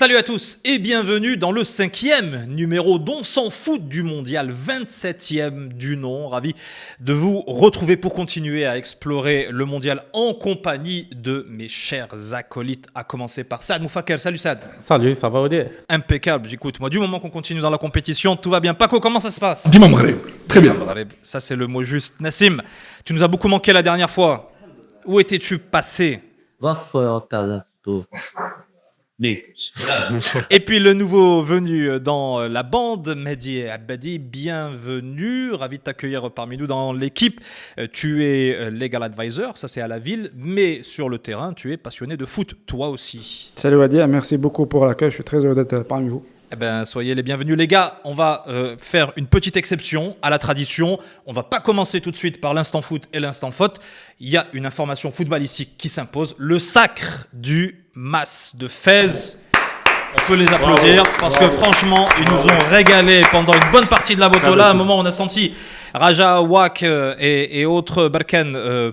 Salut à tous et bienvenue dans le 5e numéro d'On s'en fout du mondial, 27e du nom. Ravi de vous retrouver pour continuer à explorer le mondial en compagnie de mes chers acolytes, à commencer par Saad Moufaker. Salut Saad. Salut, ça va Odé? Impeccable, écoute, moi du moment qu'on continue dans la compétition, tout va bien. Paco, comment ça se passe? Dis-moi Maghreb, très bien. Ça c'est le mot juste. Nassim, tu nous as beaucoup manqué la dernière fois. Où étais-tu passé? Et puis le nouveau venu dans la bande, Mehdi Abadi, bienvenue, ravi de t'accueillir parmi nous dans l'équipe. Tu es legal advisor, ça c'est à la ville, mais sur le terrain, tu es passionné de foot, toi aussi. Salut Wadi, merci beaucoup pour l'accueil, je suis très heureux d'être parmi vous. Eh ben, soyez les bienvenus les gars, on va faire une petite exception à la tradition. On va pas commencer tout de suite par l'instant foot et l'instant faute. Il y a une information footballistique qui s'impose, le sacre du MAS de Fès. On peut les applaudir parce que franchement, ils nous ont régalé pendant une bonne partie de la Botola. À un moment, on a senti Raja, Wak et autres Barken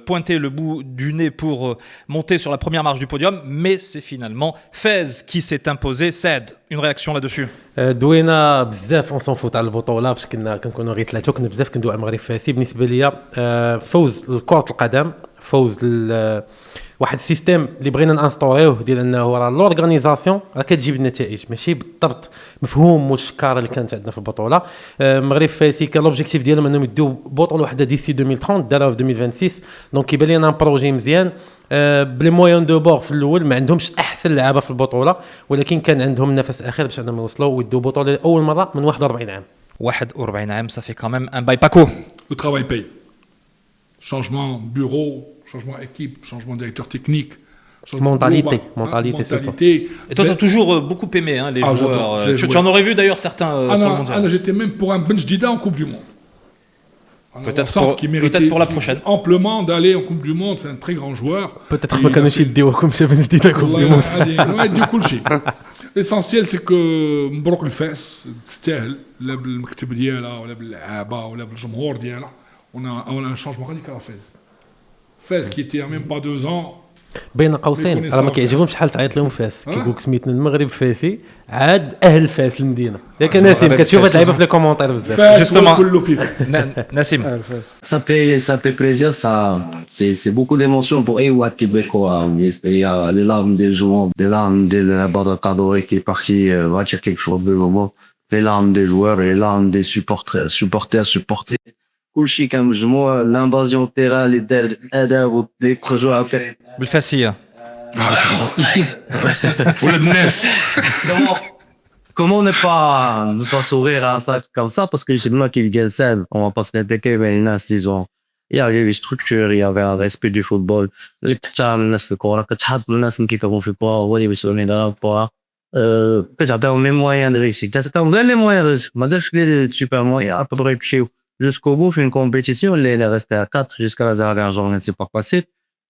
pointer le bout du nez pour monter sur la première marche du podium. Mais c'est finalement Fès qui s'est imposé. Saad, une réaction là-dessus? دوينا بزاف اون سون فوت على البطوله باش كنكونوا غير ثلاثه وكنا بزاف كندوي على المغرب فاسي بالنسبه ليا فوز لكره القدم فوز واحد السيستيم اللي بغينا نانستوريوه ديال انه راه لورغانيزاسيون راه كتجيب النتائج ماشي بالضبط مفهوم والشكاره اللي كانت عندنا في البطوله. المغرب فاسي كان لوبجيكتيف ديالهم انهم يديو بطوله واحده ديسي 2030 داروها في 2026 دونك كيبان لنا ان بروجي مزيان بلي موين دو بور في الاول ما عندهمش احسن لعابه في البطوله ولكن كان عندهم نفس اخر باش انهم يوصلوا ويديو بطوله اول مره من 41 عام. 41 عام ça fait quand même un bail. Paco, Le travail paye. Changement bureau, changement équipe, changement directeur technique. Mentalité, mentalité. et toi tu as toujours beaucoup aimé les joueurs. Tu en aurais vu d'ailleurs certains sur le mondial. J'étais même pour un bench d'Ida en Coupe du Monde. Peut-être pour la prochaine. Amplement d'aller en Coupe du Monde, c'est un très grand joueur. Peut-être ما كانوش يديوكم شي بنش ديدا كوب دي موند. L'essentiel c'est que مبروك الفاس تستاهل لا بالمكتب ديالها ولا باللعابه ولا بالجمهور ديالها. On a un changement radical à Fès. Fès qui était il y a même pas 2 ans. بين قوسين راه ما كيعجبهمش شحال تعيط لهم فاس كيقولك سميتنا المغرب فاسي عاد اهل فاس المدينه ياك ناسم كتشوف هاد اللعيبه في لي كومونتير بزاف فاس كله في فاس. Nassim, Ça fait plaisir, c'est beaucoup d'émotions pour Ewa Québécois. Il y a les larmes des joueurs, les larmes de la Badr Kadori qui est parti, va dire quelque chose de moment, les larmes des joueurs et les larmes des supporters. كلشي كان مجموع l'invasion terrain les الاداء les projets après. بالفاسية. ولاد الناس. Comment ne pas sourire à ça comme ça parce que c'est moi qui gagne ça, on va pas se répéter mais là il y avait une structure, il y avait un respect du football. Les كتعامل الناس الكره كتحط الناس كيكونوا في با هو اللي يسولني دابا با كتعطيهم لي مويان ريسي كتعطيهم غير لي مويان ما دارش لي سوبر مويان ابري يمشيو jusqu'au bout fait une compétition il est resté à 4 jusqu'à la dernière journée c'est pas passé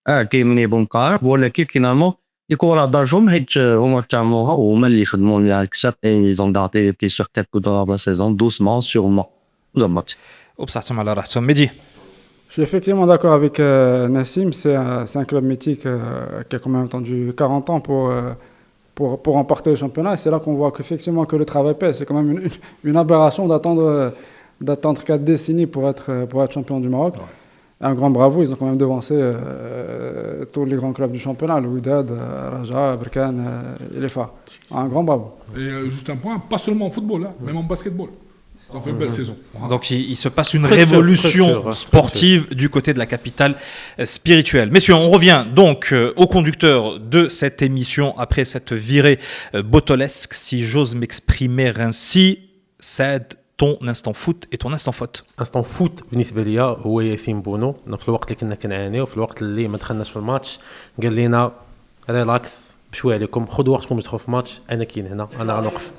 qui مني بون كار ولا كي finalement يكون دارجهم حيت هما تعملوها وهما اللي خدموا لها كثر ils ont gardé les pieds sur tête pendant la saison doucement sûrement زعما وبصحتهم على راحتهم. Mehdi. Je suis effectivement d'accord avec Nassim, c'est un club mythique qui a quand même attendu 40 ans pour remporter le championnat et c'est là qu'on voit qu'effectivement que le travail paie, c'est quand même une aberration d'attendre 4 décennies pour être champion du Maroc. Ouais. Un grand bravo, ils ont quand même devancé tous les grands clubs du championnat, le Wydad, Raja, Berkane et les Fa. Un grand bravo. Et juste un point, pas seulement en football, même en basketball. Ça fait une belle saison. Donc il se passe une révolution sportive du côté de la capitale spirituelle. Messieurs, on revient donc au conducteur de cette émission après cette virée botolesque, si j'ose m'exprimer ainsi. Saad, ton instant foot et ton instant faute. instant foot بالنسبه ليا هو ياسين بونو في الوقت اللي كنا كنعانيو في الوقت اللي ما دخلناش في الماتش قال لنا ريلاكس بشويه عليكم خذوا وقتكم تدخلوا في الماتش انا كاين هنا انا غنوقف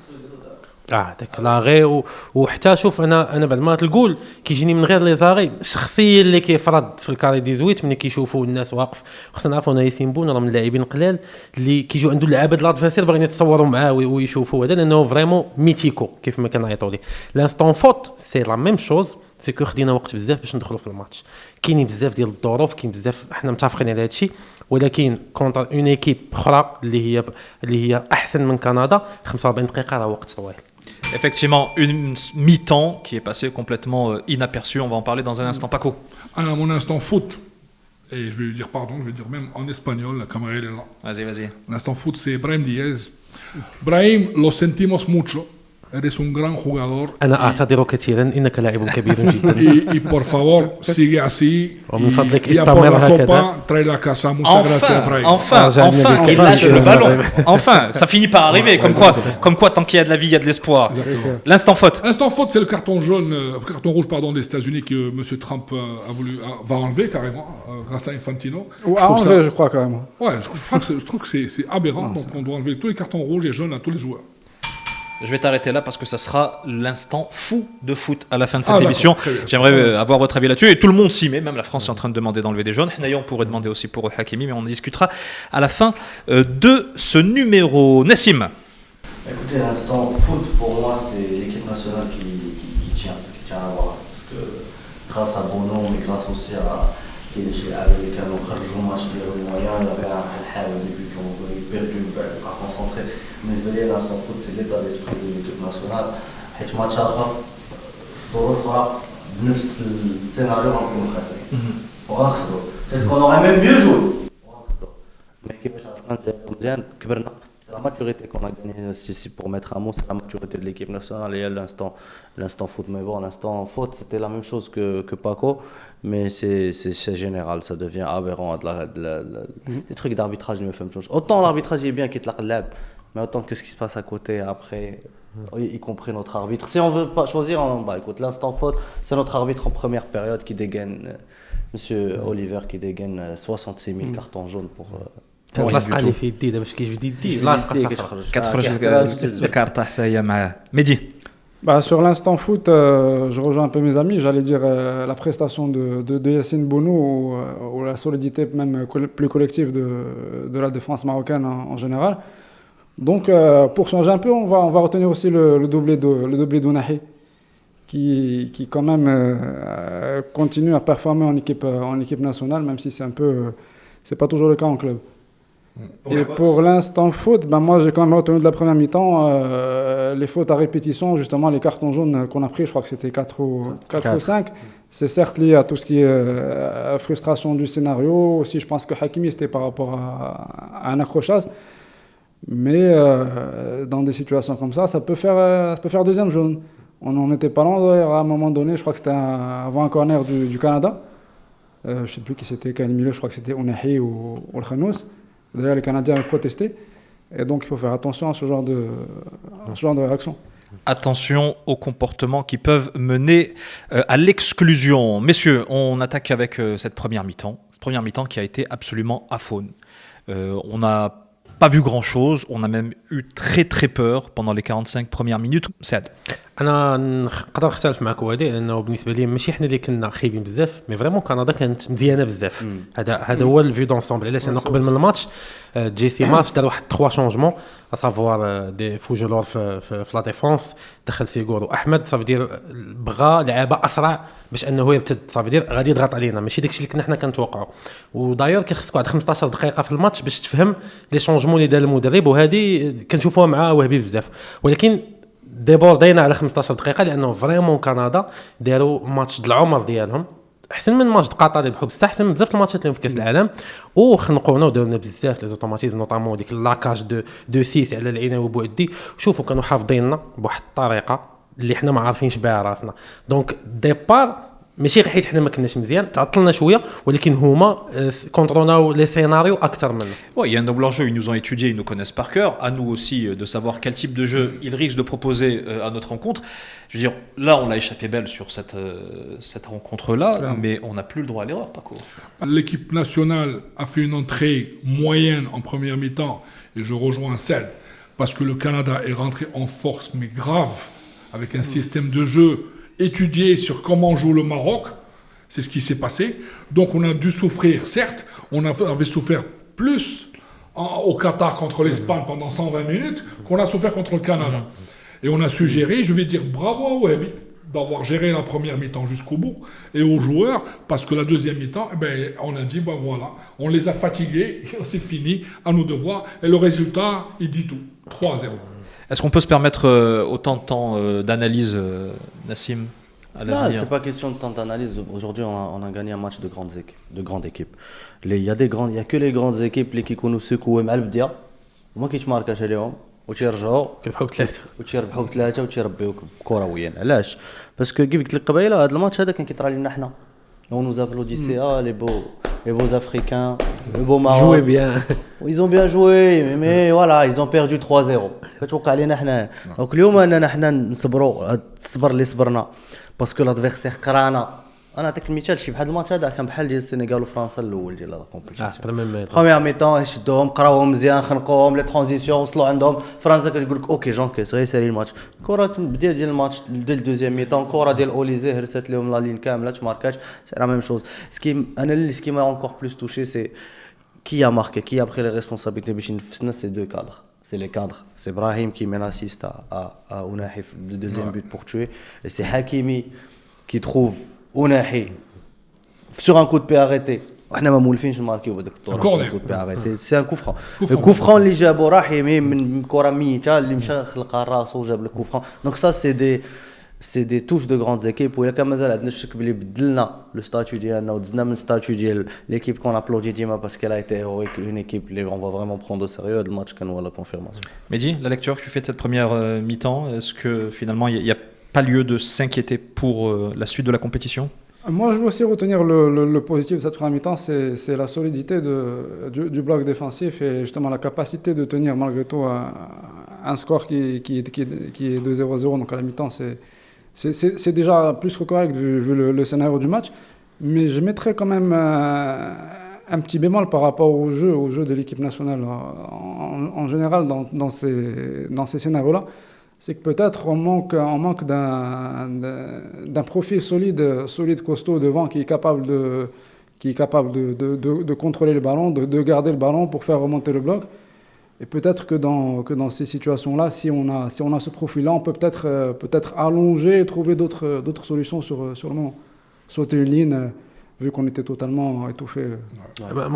داك لاغي وحتى شوف انا بعد ما تقول كيجيني من غير لي زاري الشخصيه اللي كيفرض في الكاري 18 ملي كيشوفوا الناس واقف خصنا نعرفوا ان ياسين بون راه من اللاعبين القلال اللي كيجيو عنده اللعابه د لادفيرسير باغيين يتصوروا معاه ويشوفوا هذا لانه فريمون ميتيكو كيف ما كنعيطوا ليه. لانستون فوت سي لا ميم شوز سي كو خدينا وقت بزاف باش ندخلوا في الماتش كاينين بزاف ديال الظروف كاين بزاف حنا متفقين على هذا الشيء ولكن كونتر اون ايكيب اخرى اللي هي احسن من كندا 45 دقيقه راه وقت طويل. Effectivement, une mi-temps qui est passée complètement inaperçue. On va en parler dans un instant. Paco. À mon instant foot, et je vais lui dire pardon, je vais dire même en espagnol, la caméra elle est là. Vas-y. L'instant foot, c'est Brahim Diaz. Brahim, lo sentimos mucho. Eres un gran jugador. انا اعتذر كثيرا انك لاعب كبير جدا. Y por favor, sigue así. ومن فضلك Y a por استمر la هكذا. copa, trae la casa. Muchas gracias, Brahim. Enfin, il lâche le ballon. Enfin, ça finit par arriver. Comme quoi, tant qu'il y a de la vie, il y a de l'espoir. L'instant faute. L'instant faute, c'est le carton rouge des États-Unis que M. Trump va enlever carrément grâce à Infantino. Ou à enlever, je crois, quand même. Ouais, je trouve que c'est aberrant. Donc on doit enlever tous les cartons rouges et jaunes à tous les joueurs. Je vais t'arrêter là parce que ça sera l'instant fou de foot à la fin de cette émission. J'aimerais avoir votre avis là-dessus. Et tout le monde s'y met, même la France est en train de demander d'enlever des jaunes. D'ailleurs, on pourrait demander aussi pour Hakimi, mais on en discutera à la fin de ce numéro. Nassim. Écoutez, l'instant foot, pour moi, c'est l'équipe nationale qui tient à voir. Parce que grâce à Bono, mais grâce aussi à avec un autre match de moyen, il y avait un hal au début qu'on avait perdu, pas concentré. Mais l'instant foot, c'est l'état d'esprit de l'équipe nationale. Et le match آخر ظروف أخرى بنفس السيناريو غنكونوا خاسرين. وغنخسروا. Peut-être qu'on aurait même mieux joué. Mais كيفاش عرفنا مزيان كبرنا. C'est la maturité qu'on a gagnée ici pour mettre un mot, c'est la maturité de l'équipe nationale. Il y a l'instant foot, mais bon, l'instant faute, c'était la même chose que Paco, mais c'est général, ça devient aberrant. Les trucs d'arbitrage, je me fais une chose. Autant l'arbitrage est bien qu'il te la mais autant que ce qui se passe à côté après, y compris notre arbitre. Si on veut pas choisir, écoute, l'instant faute, c'est notre arbitre en première période qui dégaine, Monsieur Oliver, qui dégaine 66 000 cartons jaunes pour. كتلاصق عليه في يدي باش كيجبد يدي لاصقه صافي كتخرج الكارطه حتى هي معاه. Mehdi. Sur l'instant foot, je rejoins un peu mes amis. J'allais dire la prestation de Yacine Bounou ou la solidité même plus collective de la défense marocaine en général. Donc, pour changer un peu, on va retenir aussi le doublé d'Ounahi qui quand même continue à performer en équipe nationale, même si c'est pas toujours le cas en club. Et pour l'instant foot, moi j'ai quand même retenu de la première mi-temps les fautes à répétition, justement les cartons jaunes qu'on a pris, je crois que c'était 4 ou 5. C'est certes lié à tout ce qui est frustration du scénario. Aussi, je pense que Hakimi, c'était par rapport à un accrochage. Mais dans des situations comme ça peut faire deuxième jaune. On n'en était pas loin d'ailleurs à un moment donné, je crois que c'était avant un corner du Canada. Je ne sais plus qui c'était, quel milieu, je crois que c'était Ounahi ou le Khanous. D'ailleurs, les Canadiens ont protesté. Et donc, il faut faire attention à ce genre de réaction. Attention aux comportements qui peuvent mener à l'exclusion. Messieurs, on attaque avec cette première mi-temps. Cette première mi-temps qui a été absolument aphone. On n'a pas vu grand-chose. On a même eu très très peur pendant les 45 premières minutes. Saad. انا نقدر نختلف معك وهذه لانه بالنسبه لي ماشي حنا اللي كنا خايبين بزاف مي فريمون كندا كانت مزيانه بزاف هذا هو الفيو دونسومبل علاش انا قبل من الماتش جيسي ماتش دار واحد 3 شونجمون اسافوار دي فوجلور في لا ديفونس دخل سيغور واحمد صافي دير بغى لعابه اسرع باش انه يرتد صافي دير غادي يضغط علينا ماشي داكشي اللي كنا حنا كنتوقعوا وداير كيخصك واحد 15 دقيقه في الماتش باش تفهم لي شونجمون اللي دار المدرب وهذه كنشوفوها مع وهبي بزاف ولكن ديبوردينا على 15 دقيقه لانه فريمون كندا داروا ماتش د العمر ديالهم احسن من ماتش قطر اللي بحب بصح احسن بزاف الماتشات اللي في كاس العالم وخنقونا ودارنا بزاف لي زوتوماتيزم نوطامون ديك لاكاج دو 6 على العناوي بوعدي شوفوا كانوا حافظيننا بواحد الطريقه اللي حنا ما عارفينش بها راسنا دونك ديبار ماشي غير حيت حنا ما كناش مزيان تعطلنا شويه ولكن هما كونتروناو لي سيناريو اكثر منا. Ouais, il y a un double enjeu, ils nous ont étudié, ils nous connaissent par cœur, à nous aussi de savoir quel type de jeu ils risquent de proposer à notre rencontre. Je veux dire, là on a échappé belle sur cette rencontre-là, mais on n'a plus le droit à l'erreur, Paco. L'équipe nationale a fait une entrée moyenne en première mi-temps et je rejoins Saad parce que le Canada est rentré en force mais grave avec un système de jeu étudié sur comment joue le Maroc, c'est ce qui s'est passé. Donc on a dû souffrir, certes, on avait souffert plus au Qatar contre l'Espagne pendant 120 minutes qu'on a souffert contre le Canada. Et on a suggéré, je vais dire bravo à Wahbi, d'avoir géré la première mi-temps jusqu'au bout, et aux joueurs, parce que la deuxième mi-temps, on a dit, voilà, on les a fatigués, c'est fini, à nous de voir, et le résultat, il dit tout, 3-0. Est-ce qu'on peut se permettre autant de temps d'analyse, Nassim, à Non, l'avenir? c'est pas question de temps d'analyse. Aujourd'hui, on a gagné un match de grandes équipes. Il y a que les grandes équipes qui nous secouent مع البداية. وما كيتماركاش عليهم وتيرجعوا كيربحوا ثلاثه وتيربحوا ثلاثة وتيربيو كرويا. علاش؟ باسكو كيف قلت لك قبيله هذا الماتش هذا كان كيطرى لنا حنا. On nous applaudissait, les beaux Africains, les beaux Maroc. Jouez bien. Ils ont bien joué, mais voilà, ils ont perdu 3-0. كتوقع علينا حنا. دونك اليوم اننا حنا نصبروا الصبر اللي صبرنا باسكو لادفيرسير قرانا. انا نعطيك المثال شي بحال الماتش هذا كان بحال ديال السنغال وفرنسا الاول ديال لا كومبيتيسيون. بروميير ميطون شدوهم قراوهم مزيان خنقوهم لي ترانزيسيون وصلوا عندهم فرنسا كتقول لك اوكي جونكيس غير سالي الماتش الكره بدايه ديال الماتش ديال الدوزيام ميطون كره ديال اوليزي هرست لهم لا لين كامله تماركاش سي لا ميم شوز سكي م'a encore plus touché c'est qui a marqué qui a pris les responsabilités باش ينفسنا c'est deux cadres. C'est les cadres. C'est Brahim qui mène assiste à Ounahi le deuxième but pour tuer. Et c'est Hakimi qui trouve Ounahi sur un coup de pied arrêté. احنا ما مولفينش نماركيو بهذاك الطور coup de pied arrêté. C'est un coup franc. Le coup franc اللي جابو رحيمي من كره ميته اللي مشى خلقها راسو وجاب le coup franc. Donc ça c'est des touches de grandes équipes وإلا كان مازال عندنا الشك بلي بدلنا لو ستاتيو ديالنا ودزنا من ستاتيو ديال ليكيب كون ابلودي ديما parce qu'elle a été héroïque une équipe اللي on va vraiment prendre au sérieux هذا الماتش كان هو la confirmation. Mehdi, la lecture que tu fais de cette première mi-temps, est-ce que finalement il n'y a pas lieu de s'inquiéter pour la suite de la compétition? Moi, je veux aussi retenir le positif de cette première mi-temps, c'est la solidité du bloc défensif et justement la capacité de tenir malgré tout un score qui est de 0-0. Donc à la mi-temps, c'est déjà plus que correct vu le scénario du match. Mais je mettrais quand même un petit bémol par rapport au jeu de l'équipe nationale en général dans ces scénarios-là. C'est que peut-être on manque d'un profil solide, costaud devant qui est capable de contrôler le ballon, de garder le ballon pour faire remonter le bloc. Et peut-être que dans ces situations-là, si on a ce profil-là, on peut peut-être allonger et trouver d'autres solutions sur le moment. Sauter une ligne, vu qu'on était totalement étouffé.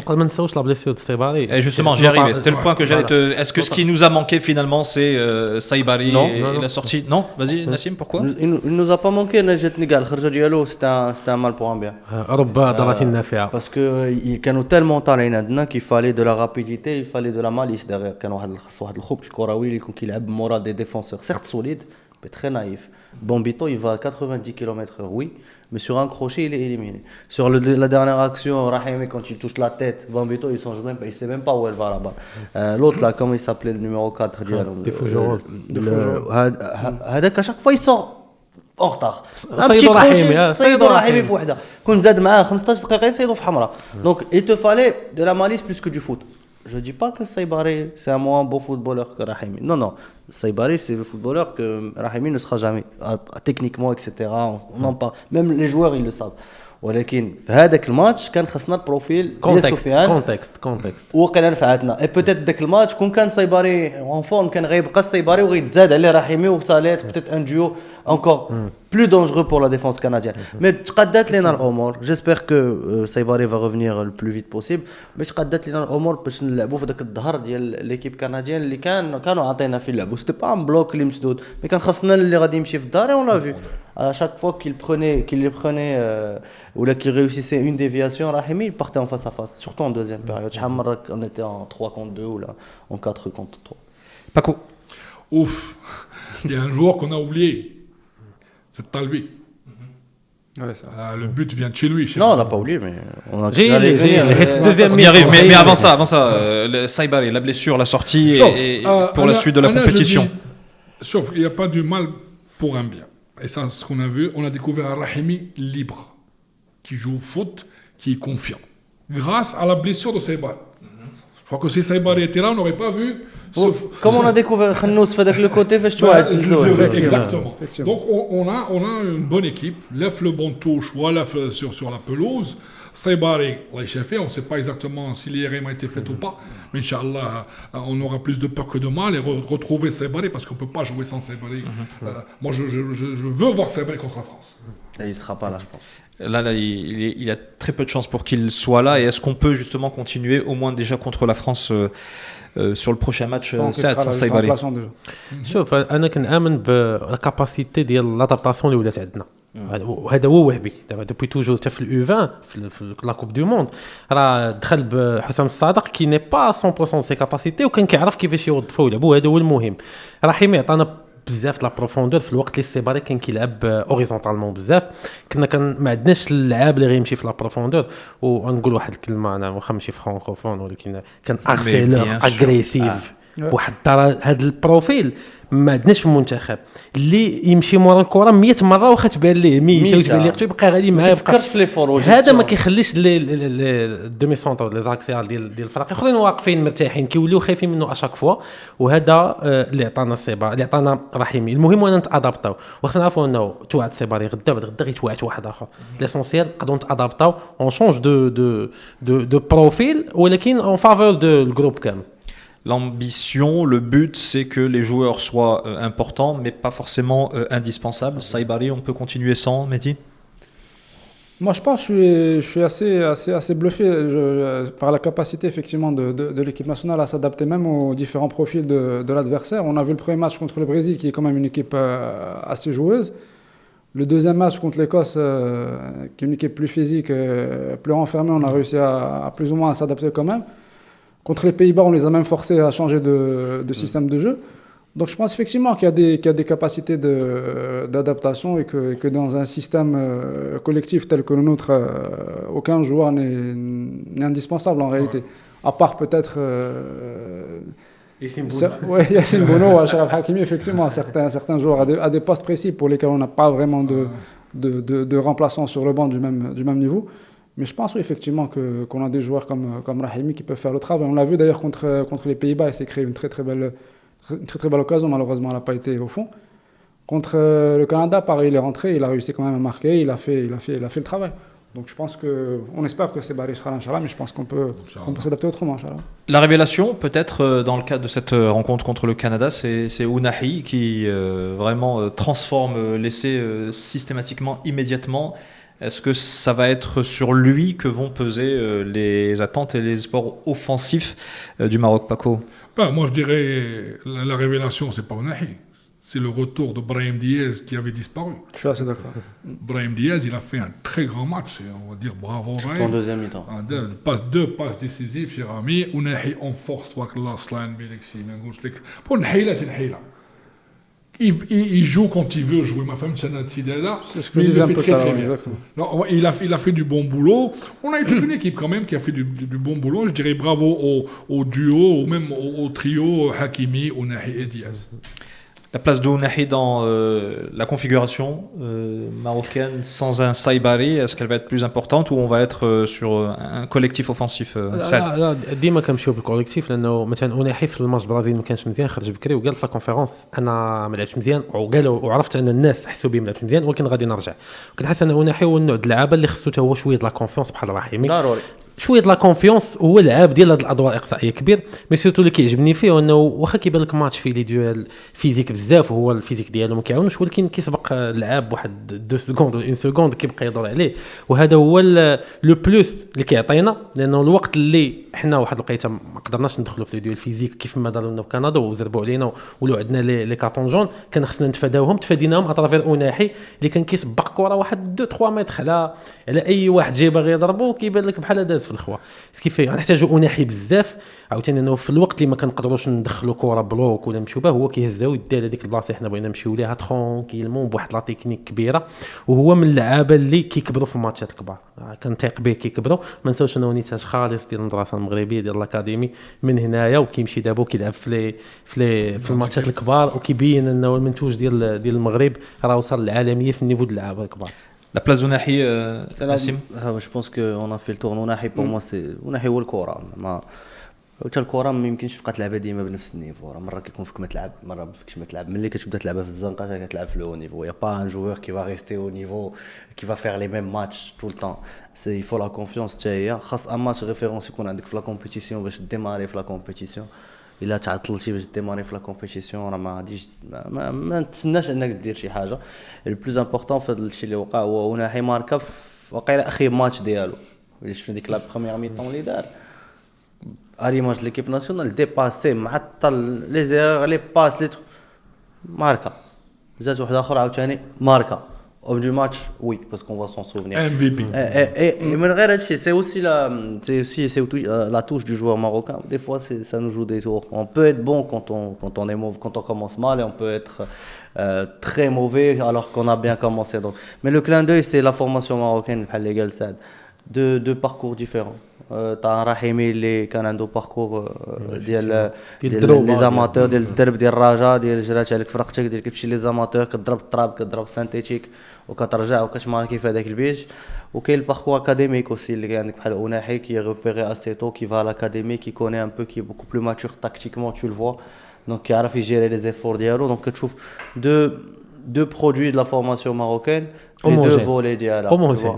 ما نساوش لا بليسيور دو سيباري. Et justement, j'y arrivais. C'était le point que j'allais te. Est-ce que ce qui nous a manqué finalement, c'est Saibari et la sortie? Non, vas-y, Nassim, pourquoi? Il nous a pas manqué Najat Nigal. الخرجة ديالو c'était un mal pour un bien. رب ضرة نافعة. Parce que ils كانوا tellement طالعين عندنا qu'il fallait de la rapidité, il fallait de la malice derrière. كان واحد الخوب الكروي اللي يكون كيلعب مورا des défenseurs certes solides mais très naïf. Bambito il va à 90 km/h oui. Mais sur un crochet, il est éliminé. Sur la dernière action, Rahimi, quand il touche la tête, Bambito, il ne sait même pas où elle va là-bas. L'autre, là, comment il s'appelait, le numéro 4 à chaque fois, il sort en retard. Un petit crochet, Saïdou Rahimi في وحده. كون زاد معاه 15 دقيقة يصيدوا في حمراء. Donc, il te fallait de la malice plus que du foot. Je ne dis pas que Saibari, c'est un moins bon footballeur que Rahimi. Non, non. Saibari, c'est le footballeur que Rahimi ne sera jamais. Techniquement, etc. On en parle. Même les joueurs, ils le savent. ولكن في هذاك الماتش كان خصنا البروفيل ديال سفيان كونتكست وقيلا نفعتنا اي بوتيت داك الماتش كون كان سايباري اون فورم كان غيبقى سايباري وغيتزاد عليه رحيمي وصالات بوتيت ان ديو encore plus dangereux pour la défense canadienne. Mais تقدات لنا الامور. J'espère que Saibari va revenir le plus vite possible. Mais تقدات لنا الامور باش نلعبوا في داك الظهر ديال ليكيب كنديان اللي كانوا عطينا فيه اللعب. C'était pas un bloc اللي مسدود. Mais كان خصنا اللي غادي يمشي في الدار on l'a vu. À chaque fois qu'il les prenait ou là qu'il réussissait une déviation, Rahimi il partait en face à face, surtout en deuxième période. On était en 3 contre 2 ou là en 4 contre 3. Paco. Ouf, il y a un joueur qu'on a oublié, c'est Talbi. Ouais, ça. Le but vient de chez lui. Non, on l'a pas oublié, mais on a deuxième On y arrive, mais avant ça, Saibari, la blessure, la sortie et pour la suite de la compétition. Sauf il n'y a pas du mal pour un bien. Et ça, ce qu'on a vu, on a découvert un Rahimi libre, qui joue au foot, qui est confiant. Grâce à la blessure de Saibari. Je crois que si Saibari était là, on n'aurait pas vu... Comme on a découvert Khanous fait avec le côté, exactement. Donc on a une bonne équipe, lève le bon touche, voilà sur la pelouse. Saibari, Allah يشافيه, on ne sait pas exactement si l'IRM a été faite ou pas, mais Inch'Allah, on aura plus de peur que de mal et retrouver Saibari parce qu'on ne peut pas jouer sans Saibari. Moi, je veux voir Saibari contre la France. Et il ne sera pas là, je pense. Là, il y a très peu de chances pour qu'il soit là. Et est-ce qu'on peut justement continuer, au moins déjà contre la France, sur le prochain match, Saad sans Saibari? شوف انا كنامن بالكاباسيتي ديال لادابتاسيون اللي ولات عندنا وهذا هو وهبي دابا دوبوي توجور حتى في اليو 20 في لا كوب دو موند راه دخل بحسام الصادق كي ني با 100% سي كاباسيتي وكان كيعرف كيفاش يوظفوا ويلعبوا هذا هو المهم. رحيمي عطانا بزاف لا بروفوندور في الوقت اللي السيباري كان كيلعب اوريزونتالمون بزاف كنا ما عندناش اللعاب اللي غيمشي في لا بروفوندور ونقول واحد الكلمه انا واخا ماشي فرانكوفون ولكن كان اكسيلور اغريسيف واحد هذا البروفيل ما عندناش في المنتخب اللي يمشي مورا الكره 100 مره واخا تبان ليه 100 وتبان ليه يبقى غادي معاه فكرش في لي فور هذا ما كيخليش الدومي سونتر لي زاكسيال ديال الفرق الاخرين واقفين مرتاحين كيوليو خايفين منه اشاك فوا وهذا اللي عطانا السيبا اللي عطانا رحيمي. المهم هو نتادابطاو وخصنا نعرفوا انه توعد السيباري غدا غيتوعد واحد اخر ليسونسيال نقدروا نتادابطاو اون شونج دو بروفيل ولكن اون فافور دو الجروب كامل. L'ambition, le but, c'est que les joueurs soient importants, mais pas forcément indispensables. Saibari, on peut continuer sans, Mehdi? Moi, je pense que je suis assez bluffé par la capacité effectivement de l'équipe nationale à s'adapter même aux différents profils de l'adversaire. On a vu le premier match contre le Brésil, qui est quand même une équipe assez joueuse. Le deuxième match contre l'Écosse, qui est une équipe plus physique, plus renfermée, on a réussi à plus ou moins à s'adapter quand même. Contre les Pays-Bas, on les a même forcés à changer de système de jeu. Donc je pense effectivement qu'il y a des capacités d'adaptation et que dans un système collectif tel que le nôtre, aucun joueur n'est indispensable en réalité. À part peut-être Yassine Bounou ou Achraf Hakimi, effectivement, certains joueurs à des postes précis pour lesquels on n'a pas vraiment de remplaçants sur le banc du même niveau. Mais je pense oui, effectivement qu'on a des joueurs comme Rahimi qui peuvent faire le travail. On l'a vu d'ailleurs contre les Pays-Bas, il s'est créé une très très belle occasion. Malheureusement, elle n'a pas été au fond. Contre le Canada, pareil, il est rentré, il a réussi quand même à marquer, il a fait le travail. Donc je pense on espère que c'est Barry sera là, Inch'Allah, mais je pense qu'on peut s'adapter autrement, Inch'Allah. La révélation, peut-être, dans le cadre de cette rencontre contre le Canada, c'est Ounahi qui vraiment transforme l'essai systématiquement, immédiatement. Est-ce que ça va être sur lui que vont peser les attentes et les espoirs offensifs du Maroc, Paco? Moi, je dirais la révélation, c'est pas Ounahi. C'est le retour de Brahim Diaz qui avait disparu. Je suis assez d'accord. Brahim Diaz, il a fait un très grand match. Et on va dire bravo Brahim. En deuxième mi-temps. Deux passes décisives, cher ami. Ounahi en force, Wakla Slan, Belexi, Mengouslik. Pour Nahila, c'est Nahila. Il joue quand il veut jouer. Ma femme, c'est ce que je disais un peu tout à l'heure. Non, il a fait du bon boulot. On a toute une équipe quand même qui a fait du bon boulot. Je dirais bravo au duo, ou même au trio Hakimi, Ounahi et Diaz. La place d'Ounahi dans la configuration marocaine sans un Saibari, est-ce qu'elle va être plus importante ou on va être sur un collectif offensif? لا ديما كنمشيو بالكوليكتيف لانه مثلا اوناحي في الماتش البرازيل ما كانش مزيان خرج بكري وقال في الكونفيرونس انا ما لعبتش مزيان وعرفت ان الناس حسوا بيه ما لعبتش مزيان ولكن غادي نرجع. كنحس ان اوناحي هو النوع د اللعابه اللي خصو حتى هو شويه د لا كونفيونس بحال رحيمي ضروري شويه د لا كونفيونس هو لعاب ديال هاد الادوار الاقصائيه كبير مي سورتو اللي كيعجبني فيه انه واخا كيبان لك ماتش فيه لي ديال فيزيك بزاف وهو الفيزيك ديالو ما كيعاونش ولكن كيسبق اللعاب بواحد 2 سكوند ولا 1 سكوند كيبقى يدور عليه وهذا هو لو بلوس اللي كيعطينا لانه الوقت اللي حنا واحد الوقيته ما قدرناش ندخلوا في لي ديال الفيزيك كيف ما داروا لنا في كندا وزربوا علينا ولو عندنا لي كارطون جون كان خصنا نتفاداوهم تفاديناهم اترافير اوناحي اللي كان كيسبق كره واحد 2 3 متر على اي واحد جاي باغي يضربو كيبان لك بحال داز في الخوا سكيفي غنحتاجوا اوناحي بزاف عاوتاني انه في الوقت اللي ما كنقدروش ندخلوا كره بلوك ولا نمشيو بها هو كيهزها ويدير هذيك البلاصه حنا بغينا نمشيو ليها ترونكيلمون بواحد لا تكنيك كبيره وهو من اللعابه اللي كيكبروا في الماتشات الكبار كنثيق به كيكبروا ما نساوش انه نيتاج خالص ديال المدرسه المغربيه ديال الاكاديمي من هنايا وكيمشي دابا كيلعب في الماتشات الكبار وكيبين انه المنتوج ديال المغرب راه وصل للعالميه في النيفو ديال اللعابه الكبار. La place d'Ounahi, Nassim? Je pense qu'on a fait le tour. Ounahi, pour moi, c'est Ounahi ou le Coran. وتا الكره ما يمكنش تبقى تلعبها ديما بنفس النيفو، راه مره كيكون فيك ما تلعب مره ما فيكش ما تلعب. ملي كتبدا تلعبها في الزنقه كتلعب في لو نيفو. يا با ان جوور كي فا ريستي او نيفو كي فا فير لي ميم ماتش طول طون. سي يفو لا كونفيونس حتى هي، خاص ان ماتش ريفيرونس يكون عندك في لا كومبيتيسيون باش ديماري في لا كومبيتيسيون. الا تعطلتي باش ديماري في لا كومبيتيسيون راه ما غاديش ما تسناش انك دير شي حاجه. البلوز امبورطون في هذا الشيء اللي وقع هو وناحي ماركا وقيلا اخي ماتش ديالو اللي شفنا ديك لا بروميير مي طون اللي دار اريماج ليكيب ناسيونال ديباسي معطل لي زيغ لي باس لي ماركا زاد واحد اخر عاوتاني ماركا او دو ماتش وي باسكو فا سون سوفنير ام في بي. من غير هادشي سي اوسي la touche du joueur marocain. Des fois ça nous joue des tours. On peut être bon quand on est mauvais, quand on commence mal, et on peut être très mauvais alors qu'on a bien commencé. Donc mais le clin d'œil c'est la formation marocaine بحال اللي قال سعد. deux parcours différents. تاع رحيمي اللي كان عنده باركور ديال لي زاماتور ديال الدرب ديال الرجاء ديال جرات عليك فرقتك ديال كتمشي لي زاماتور كتضرب التراب كتضرب سانتيتيك وكترجع وكتماركي في هذاك البيج. وكاين الباركور اكاديميك اوسي اللي عندك بحال اوناحي كي ريبيري اسيتو كي فا لاكاديمي كي كوني ان بو كي بوكو بلو ماتور تاكتيكمون تو الفوا دونك كيعرف يجيري لي زيفور ديالو. دونك كتشوف deux produits de la formation marocaine, les deux volets d'Iala.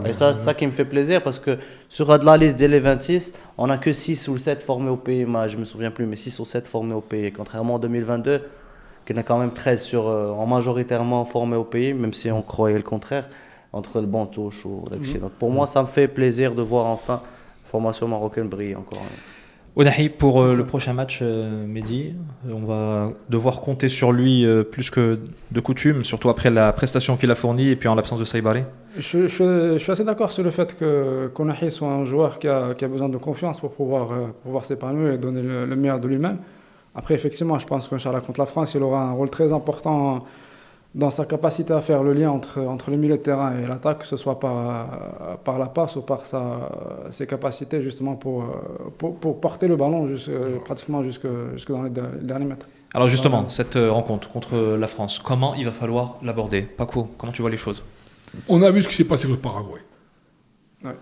Et ça qui me fait plaisir parce que sur la liste des 26, on n'a que 6 ou 7 formés au pays. Je ne me souviens plus, mais 6 ou 7 formés au pays. Contrairement en 2022, qui en a quand même 13 en majoritairement formés au pays, même si on croyait le contraire, entre le Bantouche ou l'Axi. Donc pour moi, ça me fait plaisir de voir enfin la formation marocaine briller encore. Ounahi, pour le prochain match, Mehdi, on va devoir compter sur lui plus que de coutume, surtout après la prestation qu'il a fournie et puis en l'absence de Saïbari. Je suis assez d'accord sur le fait que Kounahi soit un joueur qui a besoin de confiance pour pouvoir s'épanouir et donner le meilleur de lui-même. Après, effectivement, je pense qu'Inch'Allah contre la France, il aura un rôle très important dans sa capacité à faire le lien entre le milieu de terrain et l'attaque, que ce soit par la passe ou par ses capacités justement pour porter le ballon pratiquement jusque dans les derniers mètres. Alors justement, cette rencontre contre la France, comment il va falloir l'aborder? Paco, comment tu vois les choses? On a vu ce qui s'est passé contre le Paraguay. Ouais.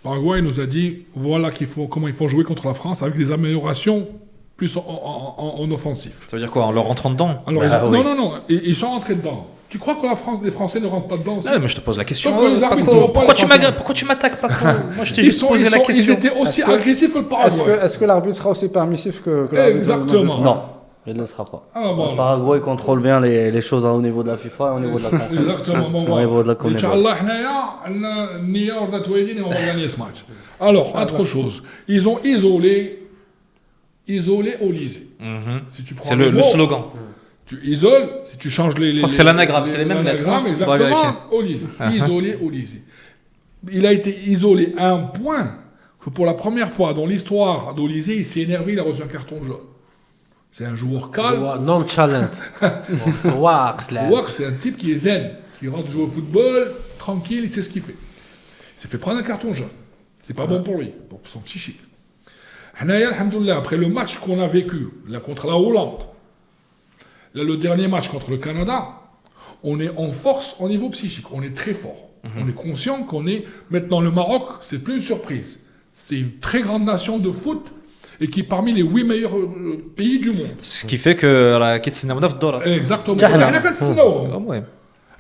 Paraguay nous a dit voilà comment il faut jouer contre la France avec des améliorations plus en offensif. Ça veut dire quoi? En leur rentrant dedans? Alors, non, ils sont rentrés dedans. Tu crois que les Français ne rentrent pas dedans aussi? Mais je te pose la question. Paco, pourquoi tu m'attaques, Paco? Moi, je t'ai juste posé la question. Ils étaient aussi agressifs que le Paraguay. Est-ce que l'arbitre sera aussi permissif que l'arbitre? Exactement. Non, il ne le sera pas. Voilà. Le Paraguay contrôle bien les choses au niveau de la FIFA et au niveau de la CONMEBOL. Exactement. Au niveau de la CONMEBOL. Inch'Allah, on va gagner ce match. Alors, autre chose. Ils ont isolé Olysée. Si tu prends C'est le slogan. Tu isoles, si tu changes les... Je crois que c'est l'anagramme, c'est les mêmes lettres. Exactement, Olysée. Isolé Olysée. Il a été isolé à un point que pour la première fois dans l'histoire d'Olysée, il s'est énervé, il a reçu un carton jaune. C'est un joueur calme. Nonchalant. C'est un type qui est zen, qui rentre jouer au football, tranquille, il sait ce qu'il fait. Il s'est fait prendre un carton jaune. C'est pas bon pour lui, pour son psychique. Alhamdoulilah, après le match qu'on a vécu là, contre la Hollande, là, le dernier match contre le Canada, on est en force au niveau psychique, on est très fort. On est conscient qu'on est... Maintenant, le Maroc, c'est plus une surprise. C'est une très grande nation de foot et qui est parmi les 8 meilleurs pays du monde. Ce qui fait que la Kitsinamona Fdora. Exactement.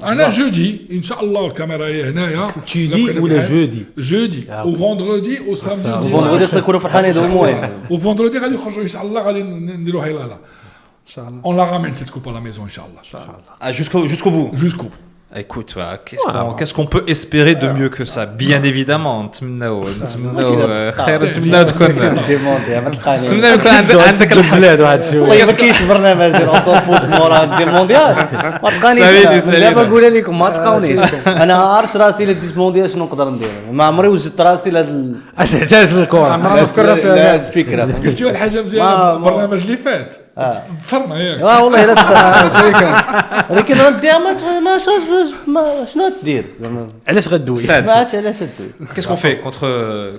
أنا jeudi, Inch'Allah, la caméra est هنايا. Tu dis ou le jeudi? Jeudi, au vendredi, au samedi. Au vendredi, c'est quoi le au moins. Au vendredi, غادي نخرجوا Inch'Allah, غادي نديروا هيلالا. On la ramène cette coupe à la maison, Inch'Allah. Ah, jusqu'au bout. Jusqu'au bout. Écoute, qu'est-ce qu'on peut espérer de mieux que ça? Bien évidemment. البلاد واحد شويه والله ما كاينش برنامج ديال اصلا فوت مورا ديال المونديال ما تلقانيش دابا نقولها لكم ما تلقاونيش انا عارف راسي الا ديت مونديال شنو نقدر ندير ما عمري وجدت راسي لهاد اعتزاز الكره عمرنا فكرنا في هاد الفكره قلتي واحد الحاجه مزيانه البرنامج اللي فات تصرنا ياك والله لا تسال ولكن رديها ما شنو تدير علاش غدوي ما عرفتش علاش تدير. Qu'est-ce qu'on fait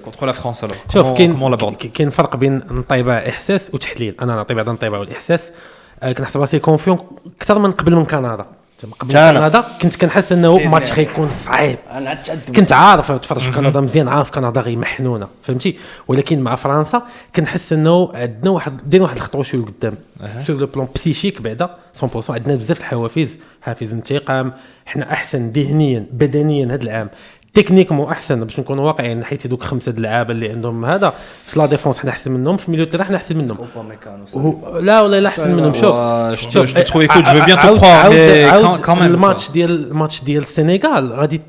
contre la France alors? شوف Comment on l'aborde? كاين فرق بين انطباع احساس وتحليل. انا نعطي بعض الانطباع والاحساس كنحس براسي كونفيون اكثر من قبل من كندا قبل كان. كندا كنت كنحس انه ماتش غيكون صعيب، انا تشد كنت عارف تفرج في كندا مزيان، عارف كندا غير محنونه فهمتي، ولكن مع فرنسا كنحس انه عندنا دينا واحد الخطوه شويه قدام سور لو بلون بسيشيك بعدا 100%. عندنا بزاف الحوافز، حافز انتقام، حنا احسن ذهنيا بدنيا هذا العام، تكنيكمون احسن باش نكونوا واقعيين، حيت دوك 5 اللعابه اللي عندهم هذا في لا ديفونس حنا احسن منهم، في ميليو تاع حنا احسن منهم. لا والله لا احسن منهم. شوف je te trouve, écoute, je veux bien te croire, mais quand même. الماتش ديال السنغال غادي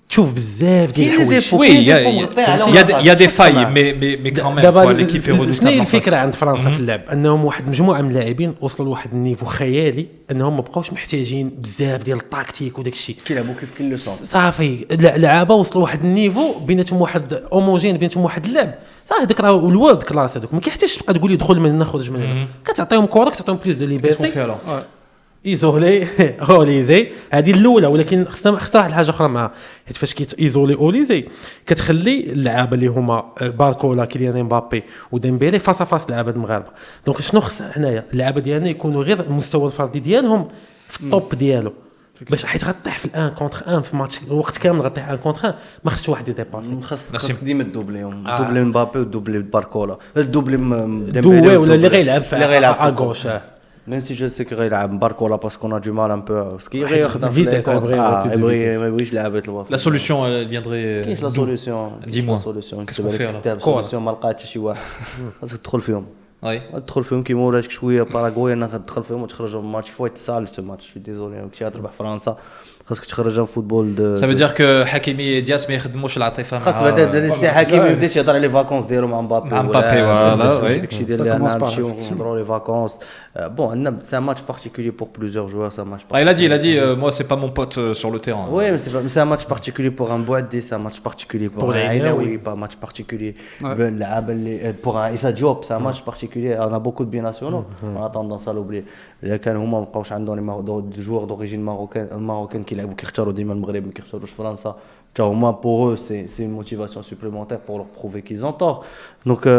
تشوف بزاف ديال الحوايج. Oui, il y a des failles, mais quand même, quoi, l'équipe est redoutable. شنو هي en الفكره face. عند فرنسا في اللعب؟ انهم واحد مجموعه من اللاعبين وصلوا لواحد النيفو خيالي، انهم ما بقاوش محتاجين بزاف ديال التاكتيك وداك الشيء، كيلعبوا كيف كل لو سونس. صافي لعابه وصلوا لواحد النيفو بيناتهم واحد اوموجين، بيناتهم واحد اللعب صافي. هذاك راه الورد كلاس، هذوك ما كيحتاجش تبقى تقول لي دخل من هنا خرج من هنا، كتعطيهم كره كتعطيهم بليس دو Qu'est-ce qu'on ليبرتي fait alors? ايزولي اوليزي. هذه الاولى، ولكن خصنا واحد الحاجه اخرى معها، حيت فاش ايزولي اوليزي كتخلي اللعابه اللي هما باركولا كيليان مبابي وديمبيلي فاس فاس اللعابه المغاربه. دونك شنو خص حنايا اللعابه ديالنا يكونوا غير المستوى الفردي ديالهم في الطوب ديالو، باش حيت غطيح في الان كونتر ان في ماتش الوقت كامل غطيح ان كونتر ان، ما خصش واحد يديباسي. خاصك ديما تدوبليهم، دوبلي مبابي ودوبلي باركولا، دوبلي دوي ديمبلي ولا اللي غيلعب في اغوش. Même si je sais qu'il يلعب باركولا parce qu'on a du mal un peu parce qu'il ياخذ فيتاس، ما يبغيش لعبات الوقت. La solution, elle viendrait. كاينش لا سوليسيون. Dis-moi. Qu'est-ce qu'on fait alors? سوليسيون ما لقاتش شي واحد. خاصك تدخل فيهم. Oui. تدخل فيهم كيما ولاش شويه باراغواي، انا تدخل فيهم وتخرجهم من الماتش فويت سال سو ماتش. شي ديزولي كي تربح فرنسا خاصك تخرجهم فوتبول دو. Ça veut dire que Hakimi et Diaz ما يخدموش العاطفه خاص بعدا السي حكيمي ما يبداش يهضر على لي فاكونس ديالو مع مبابي. مع مبابي، فوالا، وي. داكشي ديال انا نمشيو نهضروا لي فاكونس. بون عندنا سي ماتش بارتيكولي بور بليزيور جوار، سي ماتش. Il a dit moi c'est pas mon pote sur le terrain. Oui, mais c'est un match particulier pour un Boadi, c'est un match particulier pour un Aïnaoui, pas un match particulier pour un Issa Diop, c'est un match particulier. On a beaucoup de binationaux, on a tendance à l'oublier. كان هما مابقاوش عندهم دي جوار دوريجين ماروكان كيلعبوا كيختاروا ديما المغرب، ما كيختاروش فرنسا. تا هما pour eux c'est une motivation supplémentaire pour leur prouver qu'ils ont tort. Donc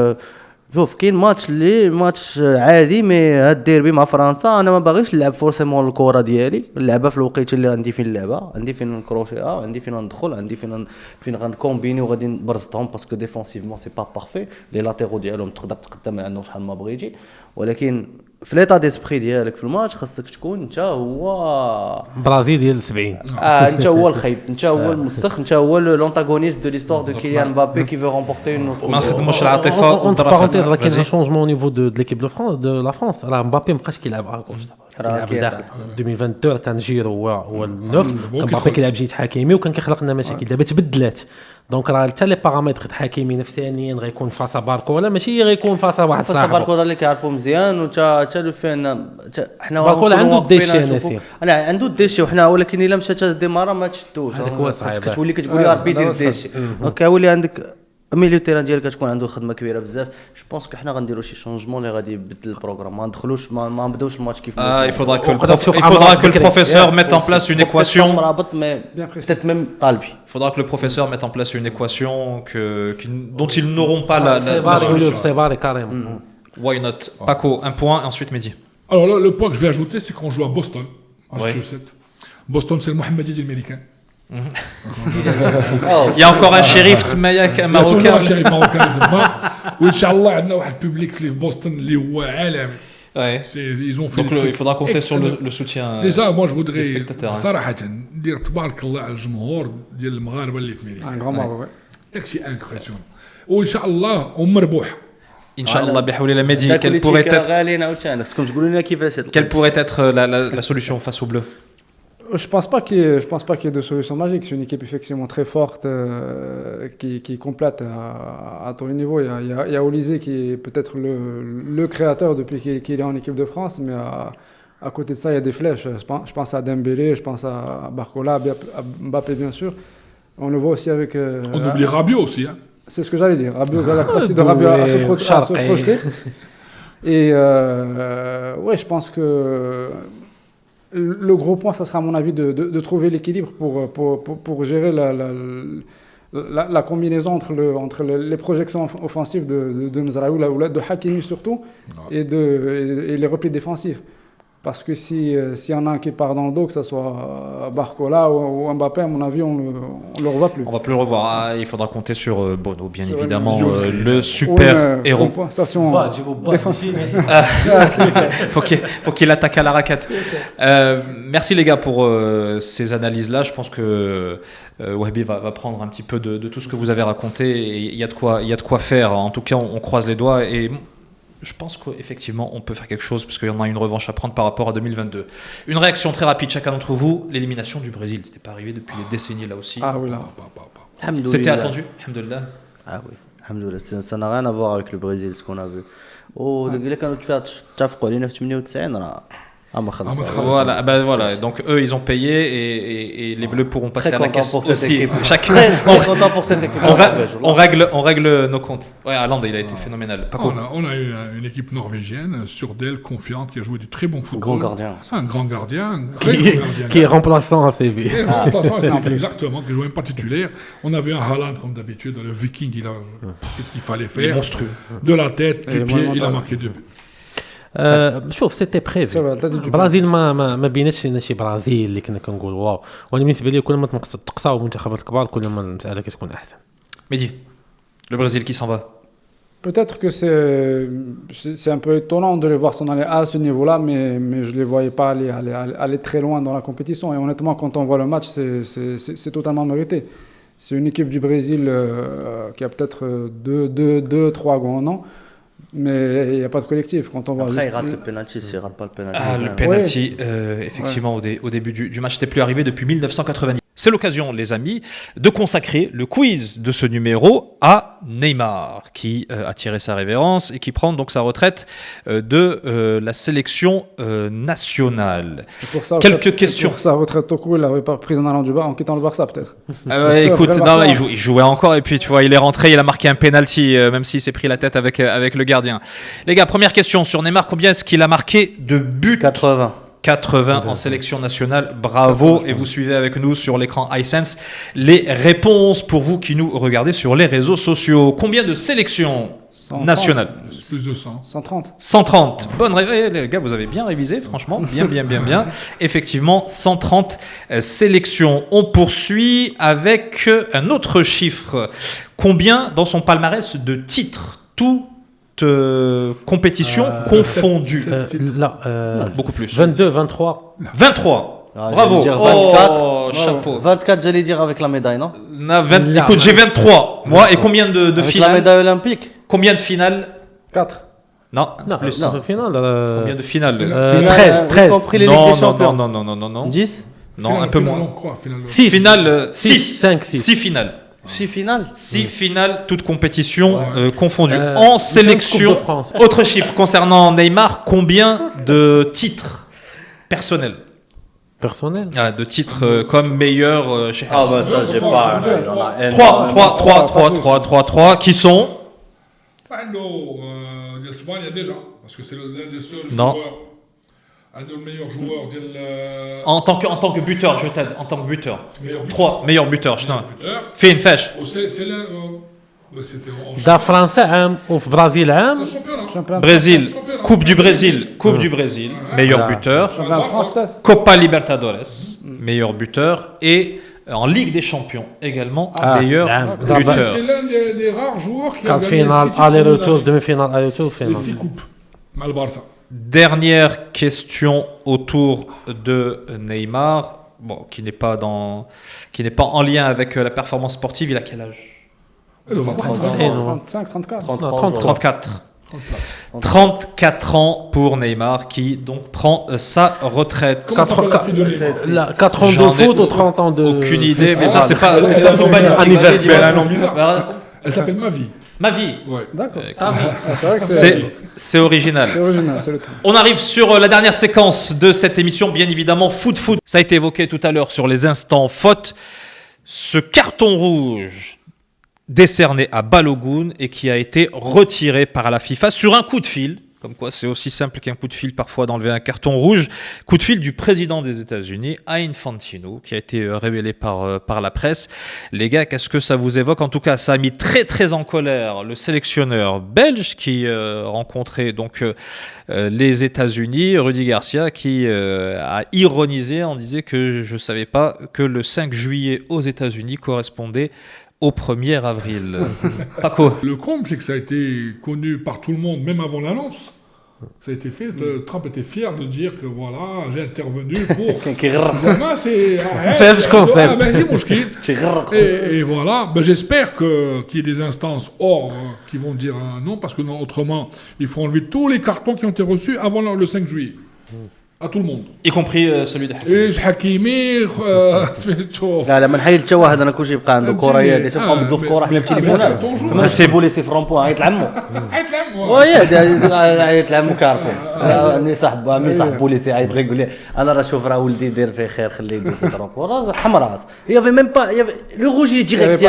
شوف كاين ماتش عادي، مي هاد الديربي مع فرنسا انا ما باغيش نلعب فورسيمون الكره ديالي، نلعبها في الوقيته اللي عندي فين نلعبها، عندي فين نكروشيها، عندي فين ندخل، عندي فين غنكومبيني وغادي نبرزطهم باسكو ديفونسيفمون سي با بارفي، لي لاتيرو ديالهم تقدر تقدم عندهم شحال ما بغيتي، ولكن في ليطا ديسبري ديالك في الماتش خاصك تكون انت هو برازيل ديال 70. انت هو الخايب، انت هو المسخ، انت هو لونتاغونيست دو ليستوار دو كيليان مبابي كي فو رومبورتي اون ما نخدموش العاطفه اونتر والضرافه. بارونتيز، كاين شونجمون نيفو دو ليكيب دو فرانس دو لا فرانس، راه مبابي مابقاش كيلعب اكوش كيلعب داخل 2022 كان جيرو هو النوف، كان مبابي كيلعب جيت حكيمي وكان كيخلق لنا مشاكل. دابا تبدلات، دونك راه حتى لي بارامتر حكيمي نفسانيا غيكون فاسا باركولا، ماشي غيكون فاسا واحد فاسا صاحبه. باركولا اللي كيعرفوا مزيان، وتا لو فين حنا باركولا عنده الديشي ناسي، انا عنده الديشي وحنا، ولكن الا مشات الديماره ما تشدوش، هذاك هو صعيب. خاصك تولي كتقول يا ربي دير الديشي. دونك ولي عندك ميليو تيران ديالك كتكون عنده خدمه كبيره بزاف. جو بونس كو حنا غنديروا شي شونجمون اللي غادي يبدل البروغرام، ما ندخلوش ما نبداوش الماتش كيف Il faudra que le professeur mette en place une équation. مرابط مي peut-être même طالبي. Il faudra que le professeur mette en place une équation dont ils n'auront pas la solution. C'est vrai carrément. Why not? Paco, un point, et ensuite Mehdi. Alors là, le point que je vais ajouter, c'est qu'on joue à Boston, Massachusetts. Boston, c'est le Mohamed Didi américain. Il y a encore un shérif marocain. un shérif marocain. Inch'Allah, on a un public qui est Boston, qui est عالمي. Ouais. Ils ont fait Donc il faudra compter sur le soutien. Déjà, moi je voudrais des spectateurs. صراحة ندير تبارك الله على الجمهور ديال المغاربة اللي في أمريكا. Un grand bravo, ouais. ياك شي انكريسيون. وإن شاء الله ومربوح. Inch'Allah, بحول Mehdi, quelle pourrait être la solution face aux Bleus? Je pense pas qu'il y ait de solution magique. C'est une équipe effectivement très forte qui complète à tous les niveaux. Il y a Olysée qui est peut-être le créateur depuis qu'il est en équipe de France, mais à côté de ça, il y a des flèches. Je pense à Dembélé, je pense à Barcola, à Mbappé bien sûr. On le voit aussi avec... On oublie Rabiot aussi. Hein. C'est ce que j'allais dire. Rabiot, la capacité de Rabiot à se projeter. Et ouais, je pense que... Le gros point, ça sera à mon avis de trouver l'équilibre pour gérer la combinaison entre les projections offensives de Mzraoui ou de Hakimi surtout et les replis défensifs. Parce que s'il y en a un qui part dans le dos, que ce soit Barcola ou Mbappé, à mon avis, on le revoit plus. On va plus le revoir. Ah, il faudra compter sur Bono, bien Sur évidemment, Bono. le super héros. Compensation défense. Faut qu'il attaque à la raquette. Merci les gars pour ces analyses-là. Je pense que Wahbi va prendre un petit peu de tout ce que vous avez raconté. Et il y a de quoi faire. En tout cas, on croise les doigts et je pense qu'effectivement, on peut faire quelque chose parce qu'il y en a une revanche à prendre par rapport à 2022. Une réaction très rapide, chacun d'entre vous. L'élimination du Brésil, c'était pas arrivé depuis des décennies là aussi. Ah oui, là. C'était attendu, alhamdoulilah. Ah oui, alhamdoulilah. Ça n'a rien à voir avec le Brésil, ce qu'on a vu. اللي كانوا تفقوا علينا في 98 راه ما خلص. Voilà. Donc eux, ils ont payé et les Bleus pourront passer à la caisse pour cette aussi. équipe. Chacun. Très content pour cette équipe. On règle nos comptes. Ouais, Haaland, il a été phénoménal. Paco. On a eu une équipe norvégienne, sûre d'elle, confiante, qui a joué du très bon football. Grand gardien. C'est un grand gardien, un très grand gardien. Qui est remplaçant à CV. Et remplaçant, c'est exactement, qui jouait même pas titulaire. On avait un Haaland, comme d'habitude, le Viking, qu'est-ce qu'il fallait Il est faire monstrueux. De la tête, Et du le pied, il a monumental. marqué 2 buts. شوف سيتي بريفي Ça va, t'as dit du البرازيل ما بيناتش لنا شي برازيل اللي كنا كنقول واو. وانا بالنسبه لي كل ما تقصاو المنتخبات الكبار كل ما المساله كتكون احسن. Mehdi, le Brésil qui s'en va. Peut-être que c'est un peu étonnant de les voir s'en aller à ce niveau-là, mais je ne les voyais pas aller très loin dans la compétition. Et honnêtement, quand on voit le match, c'est totalement mérité. C'est une équipe du Brésil qui a peut-être 2-3 grands noms, mais il n'y a pas de collectif. Quand on voit Après, il juste- rate le penalty, s'il rate pas le penalty. Ah, le penalty, effectivement, au début du match, c'était plus arrivé depuis 1990. C'est l'occasion, les amis, de consacrer le quiz de ce numéro à Neymar, qui a tiré sa révérence et qui prend donc sa retraite de la sélection nationale. pour ça, Quelques questions. Pour sa retraite au coup, il l'avait pas prise en allant du Barça, en quittant le Barça peut-être. Écoute, après le non, Barça- il jouait encore et puis tu vois, il est rentré, il a marqué un penalty, même s'il s'est pris la tête avec le gardien. Les gars, première question sur Neymar, combien est-ce qu'il a marqué de buts? 80. 80 en sélection nationale, bravo, et vous suivez avec nous sur l'écran iSense les réponses pour vous qui nous regardez sur les réseaux sociaux. Combien de sélections 130. nationales? Plus de 100. 130. 130. Bonne les gars, vous avez bien révisé, franchement, bien. Effectivement, 130 sélections. On poursuit avec un autre chiffre. Combien dans son palmarès de titres? Compétition confondue. لا Beaucoup plus. 22 23 23. Ah, Bravo. j'allais dire 24. Oh, chapeau. 24, j'allais dire avec la médaille, non? Là, Écoute, j'ai 23. Moi, et combien de Avec la finales? médaille olympique. Combien de finales? 4. Non, Non, plus. au final Combien de finales? Finale, 13 y 13 compris les Ligues des Champions. Non. 10. Non, un peu moins. Finale, 6 Finale 6. 5 6 6 finales. 6 finales. 6 finales, toutes compétitions confondues. Euh, En Coupe sélection, de France. autre chiffre concernant Neymar, combien de titres personnels? personnel. Ah, de titres comme meilleur chez Ah bah ça, j'ai pas. Il y en a un. 3 qui sont Ando, d'Espagne déjà, parce que c'est l'un des seuls Non. joueurs, un des meilleurs joueurs en tant que buteur, je t'aide, en tant que buteur. meilleur 3 meilleurs buteurs. buteur. Fais une fèche. C'est l'un. C'était en دا فرنسا عام وفي برازيل عام championnat. Championnat Brésil, Coupe du Brésil, meilleur Ah. buteur. Championnat de France peut-être. Copa Libertadores, meilleur buteur. Et en Ligue des Champions également, meilleur buteur. C'est l'un des rares joueurs qui a كارت gagné فينال 6 الي روتور دومي فينال الي روتور les 6 فينال coupes. Mal Barça. Dernière question autour de Neymar, bon, qui n'est pas en lien avec la performance sportive. Il a quel âge? 35, 34. 34. 34 ans pour Neymar qui donc prend sa retraite. Comment s'appelle la fille de Neymar? لا 4 ans J'en de ai foot ou 30 ans de aucune idée, mais football. ça c'est pas footballistique. Anniversaire. Elle a un nom bizarre. Elle s'appelle Mavi. Ma vie, Ouais. D'accord. Ah, c'est vrai que c'est c'est original. original, c'est le truc. On arrive sur la dernière séquence de cette émission, bien évidemment, foot. Ça a été évoqué tout à l'heure sur les instants fautes. Ce carton rouge décerné à Balogun et qui a été retiré par la FIFA sur un coup de fil, comme quoi c'est aussi simple qu'un coup de fil parfois d'enlever un carton rouge. Coup de fil du président des États-Unis, Infantino, qui a été révélé par la presse. Les gars, qu'est-ce que ça vous évoque? En tout cas, ça a mis très très en colère le sélectionneur belge qui rencontrait donc les États-Unis, Rudy Garcia, qui a ironisé en disant que je ne savais pas que le 5 juillet aux États-Unis correspondait au 1er avril. Paco. Le comble, c'est que ça a été connu par tout le monde, même avant l'annonce. Ça a été fait. Trump était fier de dire que voilà, j'ai intervenu pour. Vraiment, c'est. فهمت concept. ماشي مشكل. Et voilà, ben, j'espère qu'il y ait des instances hors qui vont dire non, parce que non, autrement, il faut enlever tous les cartons qui ont été reçus avant le 5 juillet. À tout le monde. Y compris celui de ايش حكيمي سمعتو لا ما نحيد حتى واحد انا كلشي يبقى عنده كره يا تبقى مدلو في كره حنا بالتليفونات ما سي بوليسي فرامبو عيط لعمو ويا عيط لعمو كارفو اني صاحب بوليسي عيط لي يقول لي انا راه شوف راه ولدي داير فيه خير خليه يدير فرامبو راه حمراء يا في ميم با لو روج il est direct.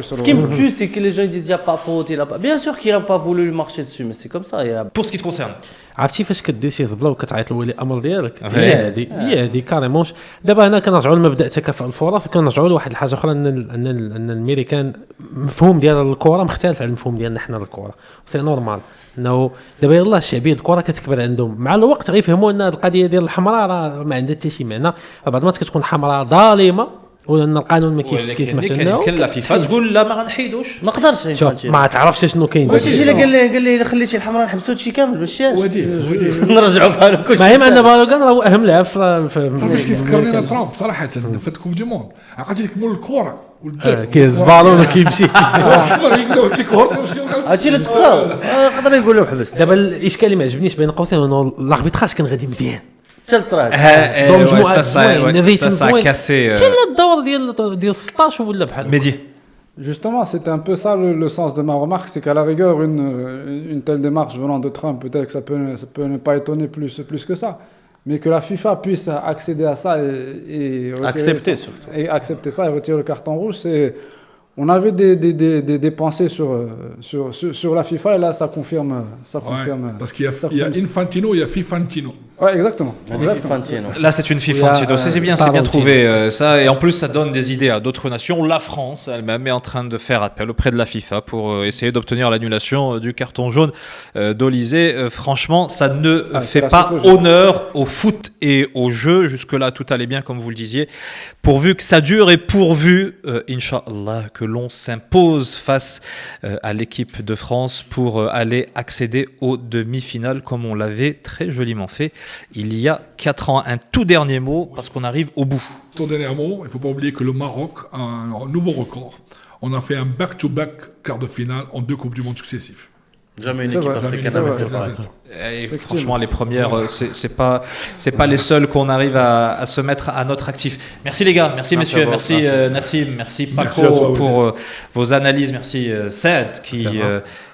Ce qui me tue c'est que les gens disent il y a pas faute il a pas bien sûr qu'il a pas voulu marcher dessus mais c'est comme ça Pour ce qui te concerne. عرفتي فاش كدير شي زبله وكتعيط لولي الامر ديالك هي هذه كاريمون. دابا هنا كنرجعوا لمبدا تكافؤ الفرص كنرجعوا لواحد الحاجه اخرى ان الميريكان مفهوم ديال الكره مختلف على المفهوم ديالنا حنا للكره سي نورمال انه دابا يلاه الشعبيه الكره كتكبر عندهم مع الوقت غيفهموا ان القضيه ديال الحمراء راه ما عندها حتى شي معنى. بعض المرات كتكون حمراء ظالمه ولان القانون ما كيسمحش لنا كاين لا فيفا تقول لا ما غنحيدوش ما قدرش شوف ما تعرفش شنو كاين واش يجي قال لي خليتي الحمراء نحبسوا هادشي كامل باش وديه نرجعوا بحال كلشي ما هي عندنا بالوغان راه اهم لاعب فاش كيفكرني انا ترامب صراحه في الكوب دي موند عقلت لك مول الكره كيزبالو ولا كيمشي هادشي اللي تقصر يقدر يقول له حبس. دابا الاشكال اللي ما عجبنيش بين قوسين انه الاربيتراج كان غادي مزيان تلطراج ça a cassé. حتى الدور ديال 16 ولا بحال Mehdi. Justement, c'était un peu ça le sens de ma remarque, c'est qu'à la rigueur, une telle démarche venant de Trump, peut-être que ça peut ne pas étonner plus que ça, mais que la FIFA puisse accéder à ça et accepter ça et retirer le carton rouge, c'est... On avait des pensées sur la FIFA et là ça confirme. Parce qu'il y a Infantino, il y a Fifantino. Ouais, exactement. Là, c'est une Fifantino. C'est bien trouvé ça. Et en plus, ça donne des idées à d'autres nations. La France elle-même est en train de faire appel auprès de la FIFA pour essayer d'obtenir l'annulation du carton jaune d'Olysée. Franchement, ça ne fait pas honneur au foot et au jeu. Jusque-là, tout allait bien, comme vous le disiez. Pourvu que ça dure et pourvu, Inch'Allah, que l'on s'impose face à l'équipe de France pour aller accéder aux demi-finales, comme on l'avait très joliment fait il y a 4 ans. Un tout dernier mot, parce qu'on arrive au bout. Tout dernier mot, il ne faut pas oublier que le Maroc a un nouveau record. On a fait un back-to-back quart de finale en 2 Coupes du Monde successives. Jamais une équipe africaine avait fait ça. Et franchement, les premières, c'est pas les seules qu'on arrive à se mettre à notre actif. Merci les gars, merci messieurs, merci Nassim, merci Paco pour vos analyses, merci Saad qui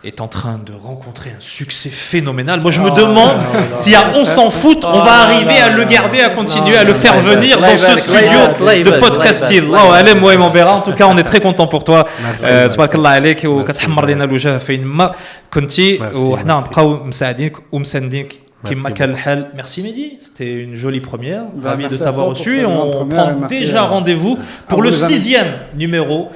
est en train de rencontrer un succès phénoménal. Moi, je me demande si à On s'en fout, on va arriver à le garder, à continuer, à le faire venir dans ce studio de podcasting. Allez, moi et mon Béra, en tout cas, on est très content pour toi. Tabarakallah عليك وكتحمر لنا الوجه فينما كنتي وحنا نبقاو مساعدينك ومساندينك كما كان الحال. Merci Mehdi, c'était une jolie première. Ravi de t'avoir reçu. Et on prend déjà rendez-vous pour le 6e numéro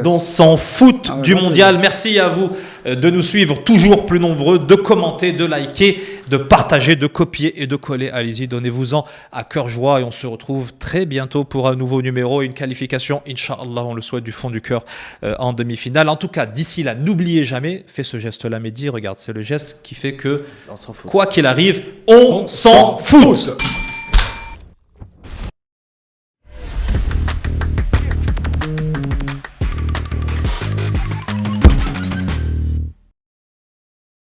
dont s'en fout du mondial. Merci à vous de nous suivre toujours plus nombreux, de commenter, de liker, de partager, de copier et de coller. Allez-y, donnez-vous-en à cœur joie et on se retrouve très bientôt pour un nouveau numéro et une qualification, Inch'Allah, on le souhaite du fond du cœur en demi-finale. En tout cas, d'ici là, n'oubliez jamais, fais ce geste-là Mehdi, regarde, c'est le geste qui fait que quoi qu'il arrive, on s'en fout.